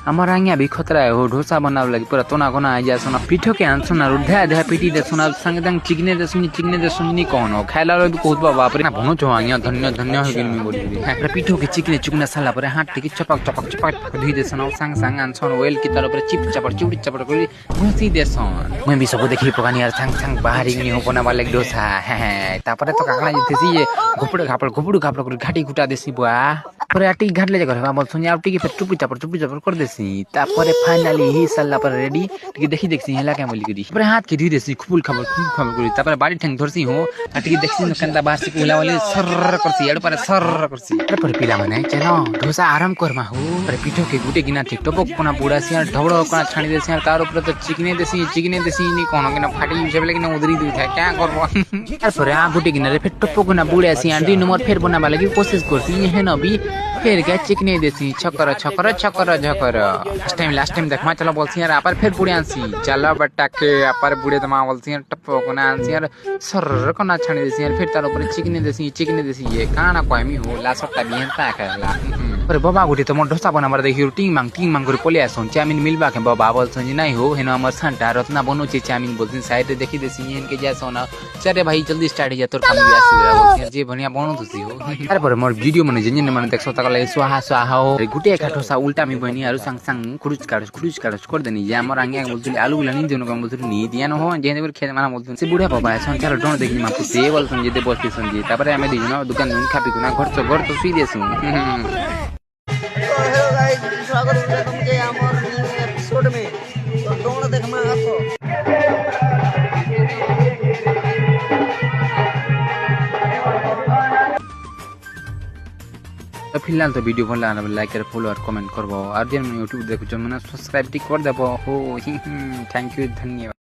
আমার आंगिया भी खतरा है हो डोसा बनाव लगी पूरा तोना कोना आ जा सोना पीठो के आंसो ना रुधा आधा पीटी दे सोना संग दंग चिकने दे सुनी कौन हो खाइला लो भी बहुत बाप रे ना भनो छो आंगिया धन्य धन्य हो गेल मी बोली रे पीठो के चिकने चुकना साला पर हाथ टिकी चपक धुई दे सोना संग संग आंसो ऑयल की तरफ चिप चपड़ करी घुसी दे सोन मैं भी सब देखी पकानी यार संग संग बाहर ही हो बना वाले डोसा तापरे तो काकड़ा जथेसी ये घुपड़ घापड़ कर घाटी घुटा देसी बुआ पर आटी घाट ले जा बोल सुन आउटी के फिर चुपी चपड़ कर देसी तापरे फाइनली ही सल्ला पर रेडी टिके देखी हेला क्या बोली करी पर हाथ के धुई देसी खुपुल खबर करी तापरे बाड़ी ठेंग धरसी हो टिके देखसी न कंदा बाहर से उला वाले सर करसी एड पर सर करसी पर पिला माने चलो डोसा आराम करमा हो पर पीठो के गुटे गिना थे टपक कोना बुड़ा से ढवड़ो कोना छाणी देसी तार ऊपर तो चिकने देसी नी कोन के फाटी सब लेकिन उधरी दी था क्या करबो तारपरे आ गुटे गिना रे फिर टपक कोना बुड़ा से आंडी नंबर फिर बनाबा लगी कोशिश करसी है न भी फिर क्या चिकने देसी छकर लास्ट टाइम देखमा चलो बोलसी यार पर फिर बुढ़े आंसी चलो बट्टा के पर बुढ़े दमा बोलसी यार टप्पो कोना आंसी यार सर कोना छाणी देसी यार फिर तार ऊपर चिकने देसी ये काना कोमी हो ला सट्टा बिहनता कहला पर बाबा गुटी तो मोर डोसा बनाबर देखि टिंग मांग कर पोले आसन चाउमिन मिलबा के बाबा बोलसन जी नहीं हो हेनो हमर संटा रत्ना बनो चे चाउमिन बोलसिन साइड देखि देसी इनके जैसा ना चले भाई जल्दी स्टार्ट जा तोर काम भी आसी बोलसिन जे बढ़िया बनो तुसी हो अरे पर मोर वीडियो मने जन मने देखसो तक लगे स्वाहा हो गुटे काठोसा उल्टा मी बनी आरु संग खुरुच काडस कर देनी जे हमर आंगे बोलथि आलू गुला नी देनो काम बोलथि नी दियानो हो जे देबर खेत माना बोलथि से बुढ़ा बाबा संचार डोन देखि मापु से बोलसन जे दे बसति संजी तापरे हमें दिनो दुकान में खापी गुना घर तो सुई देसु हेलो गाइस स्वागत है तुमके हमर न्यू एपिसोड में तो दोनों देखमा आसो तो फिलहाल तो वीडियो भल लागला लाइक और फॉलो और कमेंट करबो और जेन YouTube देखु छ मने सब्सक्राइब टिक कर देबो हो थैंक यू धन्यवाद।